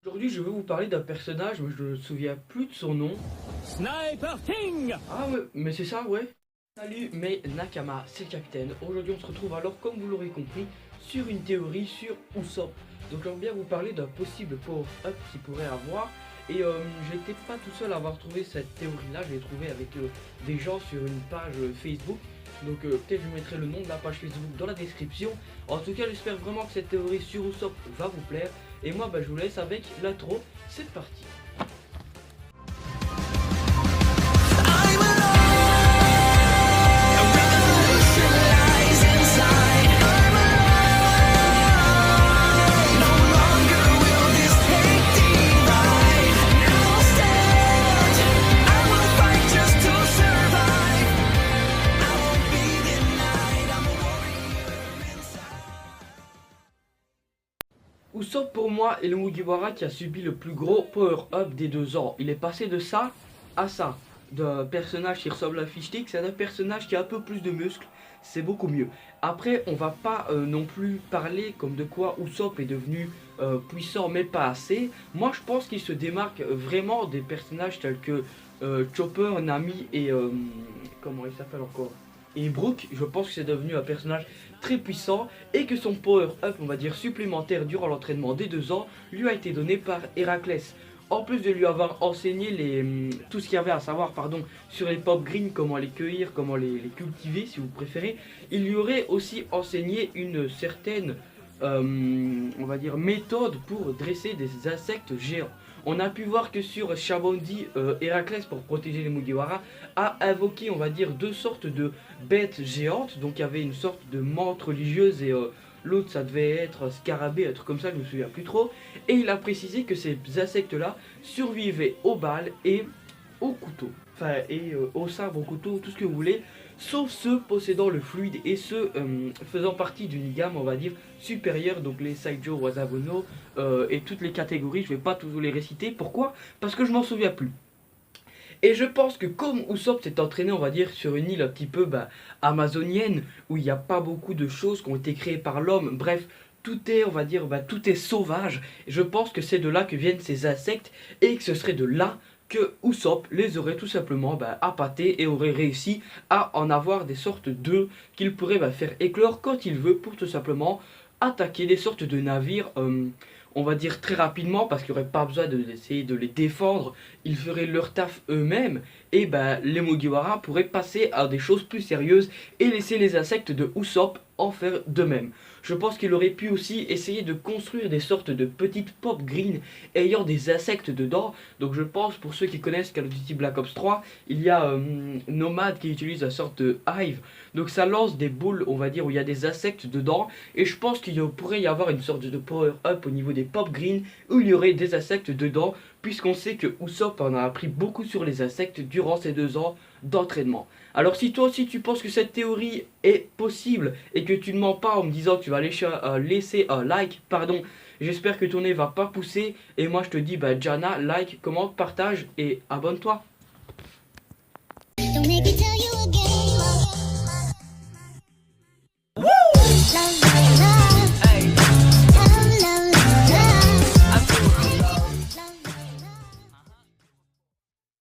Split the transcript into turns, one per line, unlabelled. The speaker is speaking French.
Aujourd'hui, je vais vous parler d'un personnage, mais je ne me souviens plus de son nom.
Sniper King.
Ah ouais, mais c'est ça, ouais. Salut, mais Nakama, c'est le capitaine. Aujourd'hui, on se retrouve alors, comme vous l'aurez compris, sur une théorie sur Usopp. Donc, j'aimerais bien vous parler d'un possible power-up qu'il pourrait avoir. Et j'étais pas tout seul à avoir trouvé cette théorie-là, je l'ai trouvée avec des gens sur une page Facebook. Donc peut-être je mettrai le nom de la page Facebook dans la description. En tout cas, j'espère vraiment que cette théorie sur Usopp va vous plaire. Et moi, je vous laisse avec l'intro. C'est parti. Usopp pour moi est le Mugiwara qui a subi le plus gros power-up des 2 ans. Il est passé de ça à ça. D'un personnage qui ressemble à Fischtig, c'est un personnage qui a un peu plus de muscles, c'est beaucoup mieux. Après, on va pas non plus parler comme de quoi Usopp est devenu puissant mais pas assez. Moi je pense qu'il se démarque vraiment des personnages tels que Chopper, Nami et comment il s'appelle encore, et Brook. Je pense que c'est devenu un personnage très puissant et que son power-up, on va dire supplémentaire durant l'entraînement des 2 ans, lui a été donné par Héraclès. En plus de lui avoir enseigné tout ce qu'il y avait à savoir sur les pop green, comment les cueillir, comment les cultiver si vous préférez, il lui aurait aussi enseigné une certaine on va dire méthode pour dresser des insectes géants. On a pu voir que sur Shabondi, Héraclès, pour protéger les Mugiwara, a invoqué, on va dire, 2 sortes de bêtes géantes. Donc il y avait une sorte de menthe religieuse et l'autre ça devait être scarabée, un truc comme ça, je me souviens plus trop. Et il a précisé que ces insectes-là survivaient aux balles et au couteau. Enfin, et au sabre, au couteau, tout ce que vous voulez, sauf ceux possédant le fluide et ceux faisant partie d'une gamme, on va dire, supérieure, donc les Saijo, Wasabono et toutes les catégories. Je vais pas tous vous les réciter. Pourquoi? Parce que je m'en souviens plus. Et je pense que comme Usopp s'est entraîné, on va dire, sur une île un petit peu amazonienne, où il n'y a pas beaucoup de choses qui ont été créées par l'homme, bref, tout est, on va dire, tout est sauvage. Et je pense que c'est de là que viennent ces insectes et que ce serait de là que Usopp les aurait tout simplement appâtés et aurait réussi à en avoir des sortes d'œufs qu'il pourrait faire éclore quand il veut pour tout simplement attaquer des sortes de navires, on va dire très rapidement, parce qu'il n'y aurait pas besoin d'essayer de les défendre, ils feraient leur taf eux-mêmes et les Mugiwara pourraient passer à des choses plus sérieuses et laisser les insectes de Usopp en faire d'eux-mêmes. Je pense qu'il aurait pu aussi essayer de construire des sortes de petites pop green ayant des insectes dedans. Donc je pense, pour ceux qui connaissent Call of Duty Black Ops 3, il y a Nomad qui utilise une sorte de hive. Donc ça lance des boules, on va dire, où il y a des insectes dedans. Et je pense qu'il pourrait y avoir une sorte de power up au niveau des pop green où il y aurait des insectes dedans, puisqu'on sait que Usopp en a appris beaucoup sur les insectes durant ces 2 ans d'entraînement. Alors si toi aussi tu penses que cette théorie est possible et que tu ne mens pas en me disant que tu vas laisser un like, j'espère que ton nez va pas pousser. Et moi je te dis Jana, like, commente, partage et abonne-toi.